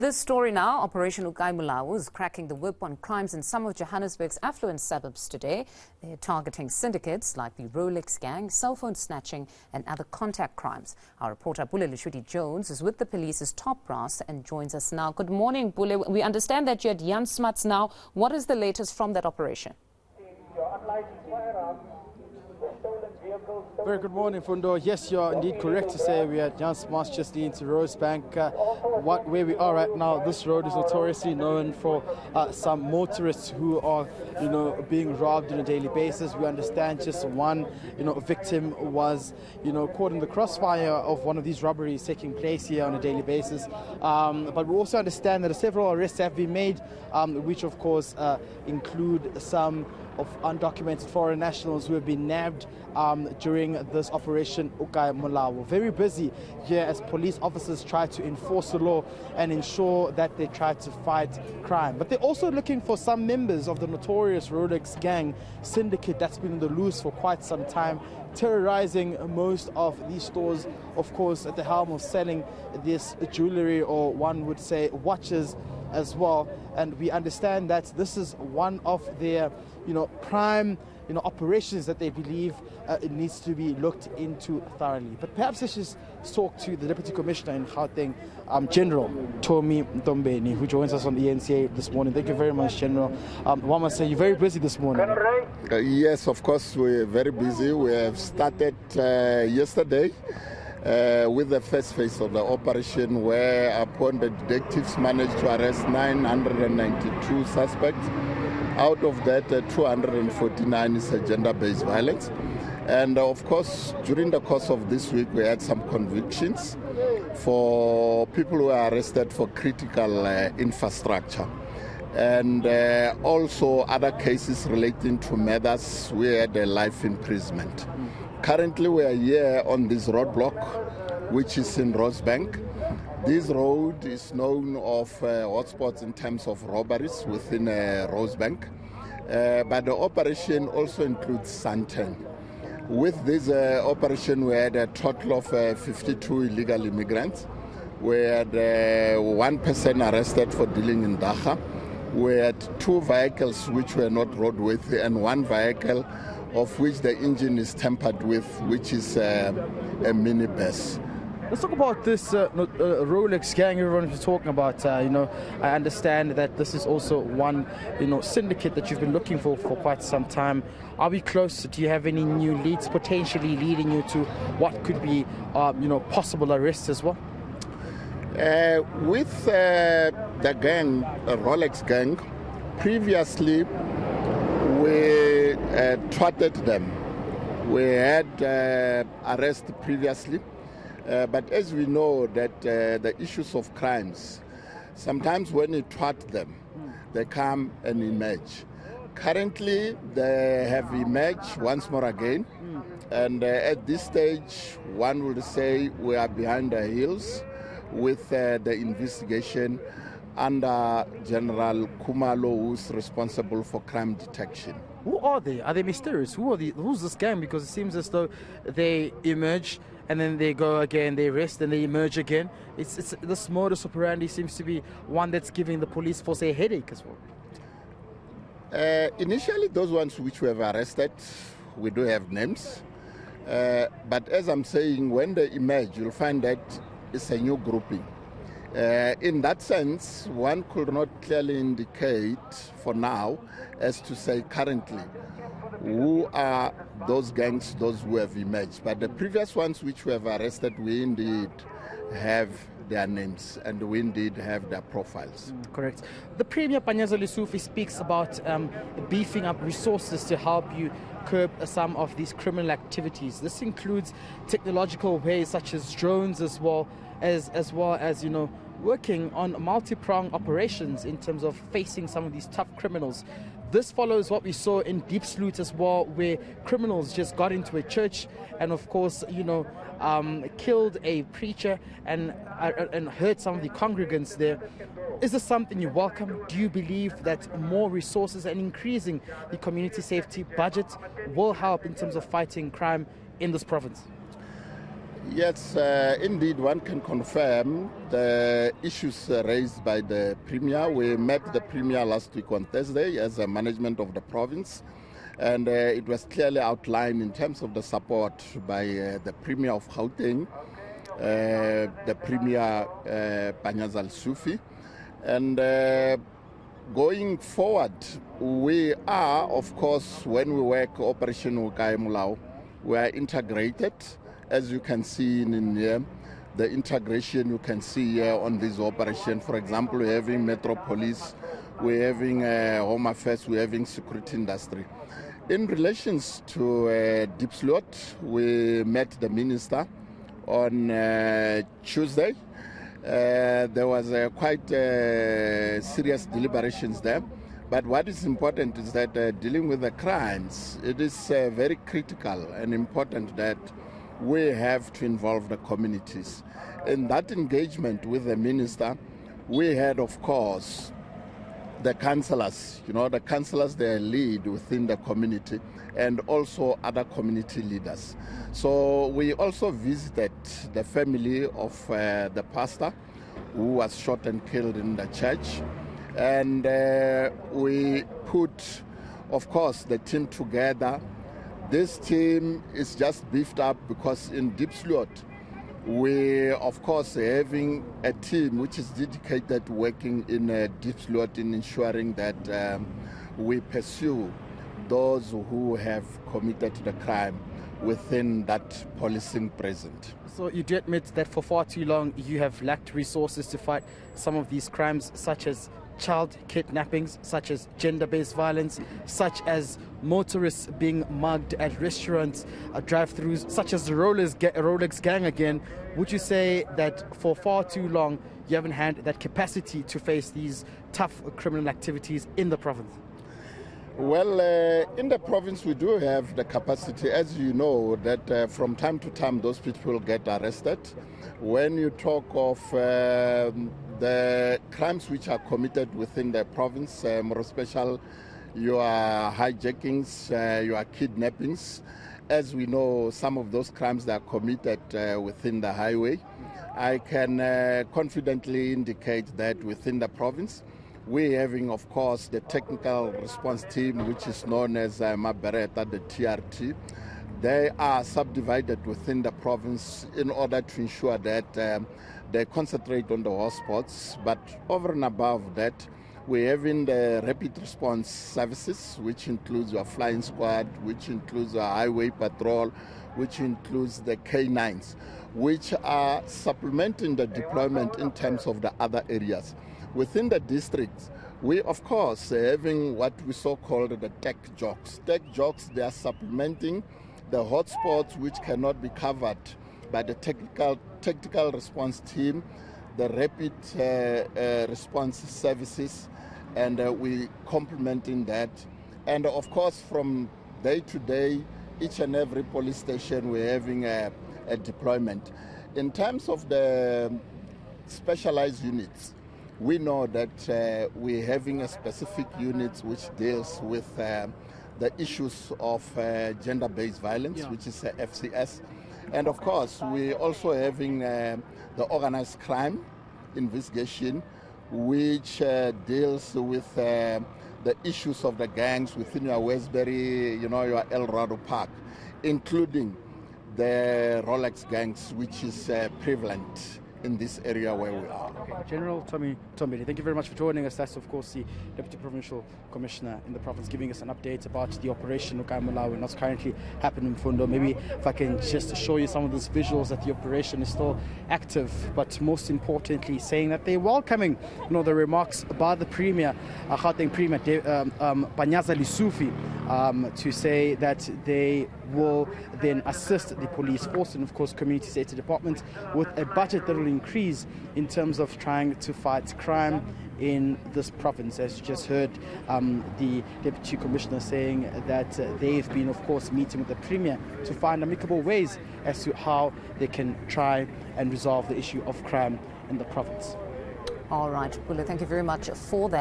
This story now, Operation Molao is cracking the whip on crimes in some of Johannesburg's affluent suburbs today. They're targeting syndicates like the Rolex gang, cell phone snatching and other contact crimes. Our reporter Pule Letshwiti-Jones is with the police's top brass and joins us now. Good morning, Pule. We understand that you're at Jan Smuts now. What is the latest from that operation? Very good morning, Fundo. Yes, you're indeed correct to say we are at Jan Smuts, just leading to Rosebank. Where we are right now, this road is notoriously known for some motorists who are, being robbed on a daily basis. We understand just one, victim was, caught in the crossfire of one of these robberies taking place here on a daily basis. But we also understand that several arrests have been made, which of course include some of undocumented foreign nationals who have been nabbed during this Operation Molao. Very busy here as police officers try to enforce the law and ensure that they try to fight crime. But they're also looking for some members of the notorious Rolex gang syndicate that's been in the loose for quite some time, terrorizing most of these stores, of course, at the helm of selling this jewelry, or one would say watches as well. And we understand that this is one of their prime operations that they believe it needs to be looked into thoroughly. But perhaps let's just talk to the Deputy Commissioner in Gauteng, General Tommy Ntombeni, who joins us on the eNCA this morning. Thank you very much, General. One must say you're very busy this morning. Yes, of course, we're very busy. We have started yesterday with the first phase of the operation, where upon the detectives managed to arrest 992 suspects. Out of that, 249 is gender-based violence. And of course, during the course of this week, we had some convictions for people who were arrested for critical infrastructure. And also other cases relating to murders, we had a life imprisonment. Currently, we are here on this roadblock, which is in Rosebank. This road is known of hotspots in terms of robberies within Rosebank, but the operation also includes Sandton. With this operation, we had a total of 52 illegal immigrants. We had one person arrested for dealing in Dacha. We had 2 vehicles which were not roadworthy, and 1 vehicle of which the engine is tampered with, which is a minibus. Let's talk about this Rolex gang everyone is talking about. I understand that this is also one, syndicate that you've been looking for quite some time. Are we close? Do you have any new leads potentially leading you to what could be, possible arrests as well? With the gang, the Rolex gang, previously we trotted them. We had arrests previously. But as we know that the issues of crimes, sometimes when you trot them, they come and emerge. Currently, they have emerged once more again. And at this stage, one would say we are behind the heels with the investigation under General Khumalo, who's responsible for crime detection. Who are they? Are they mysterious? Who's this gang? Because it seems as though they emerge and then they go again, they rest and they emerge again. It's this modus operandi seems to be one that's giving the police force a headache as well. Initially, those ones which we have arrested, we do have names. But as I'm saying, when they emerge, you'll find that it's a new grouping. In that sense, one could not clearly indicate for now as to say currently who are those gangs, those who have emerged. But the previous ones which we have arrested, we indeed have their names and we indeed have their profiles. Correct. The Premier Panyaza Lesufi speaks about beefing up resources to help you curb some of these criminal activities. This includes technological ways such as drones as well as working on multi-pronged operations in terms of facing some of these tough criminals. This follows what we saw in Deep Sloot as well, where criminals just got into a church and, of course, killed a preacher and hurt some of the congregants there. Is this something you welcome? Do you believe that more resources and increasing the community safety budget will help in terms of fighting crime in this province? Yes, indeed, one can confirm the issues raised by the Premier. We met the Premier last week on Thursday as a management of the province, and it was clearly outlined in terms of the support by the Premier of Gauteng, the Premier Panyaza Lesufi. And going forward, we are, of course, when we work Operation Molao, we are integrated. As you can see in here, the integration you can see here on this operation. For example, we're having Metro Police, we're having Home Affairs, we're having security industry. In relations to Diepsloot, we met the minister on Tuesday. There was quite serious deliberations there. But what is important is that dealing with the crimes, it is very critical and important that we have to involve the communities. In that engagement with the minister, we had, of course, the councillors. The councillors, they lead within the community, and also other community leaders. So we also visited the family of the pastor who was shot and killed in the church. And we put, of course, the team together. This team is just beefed up because in Diepsloot, we, of course, having a team which is dedicated working in Diepsloot in ensuring that we pursue those who have committed the crime within that policing present. So you do admit that for far too long you have lacked resources to fight some of these crimes, such as child kidnappings, such as gender-based violence, such as motorists being mugged at restaurants, drive-thrus, such as the Rolex gang again. Would you say that for far too long you haven't had that capacity to face these tough criminal activities in the province? Well, in the province we do have the capacity, as you know, that from time to time those people get arrested. When you talk of the crimes which are committed within the province, more especially your hijackings, your kidnappings, as we know, some of those crimes that are committed within the highway, I can confidently indicate that within the province, we're having, of course, the technical response team, which is known as Mabereta, the TRT. They are subdivided within the province in order to ensure that they concentrate on the hotspots. But over and above that, we're having the rapid response services, which includes your flying squad, which includes your highway patrol, which includes the K9s, which are supplementing the deployment in terms of the other areas. Within the districts, we, of course, are having what we so-called the tech jocks. Tech jocks, they are supplementing the hotspots which cannot be covered by the technical response team, the rapid response services, and we complementing that. And of course, from day to day, each and every police station, we're having a deployment. In terms of the specialized units, we know that we're having a specific unit which deals with the issues of gender-based violence, which is FCS. And of course, we're also having the organized crime investigation, which deals with the issues of the gangs within your Westbury, your El Dorado Park, including the Rolex gangs, which is prevalent in this area where we are. Okay. General Tommy Tombele, thank you very much for joining us. That's, of course, the Deputy Provincial Commissioner in the province, giving us an update about the operation Molao and what's currently happening in Fundo. Maybe if I can just show you some of those visuals that the operation is still active, but most importantly, saying that they're welcoming, the remarks by the Premier, Gauteng Premier, Panyaza Lesufi, to say that they will then assist the police force and, of course, community safety departments with a budget that will increase in terms of trying to fight crime in this province. As you just heard the Deputy Commissioner saying that they've been, of course, meeting with the Premier to find amicable ways as to how they can try and resolve the issue of crime in the province. All right, Pule, thank you very much for that.